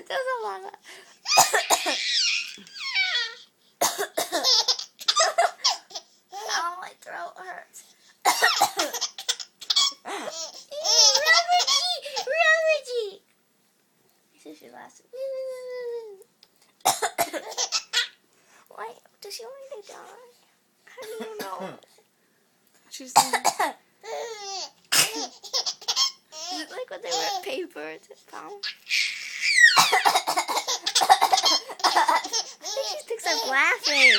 Doesn't wanna. Oh, my throat hurts. Rubbergy! This is last. Why does she want me to die? How do you know? She's Is it like when they were paper to pound? I think she thinks I'm laughing.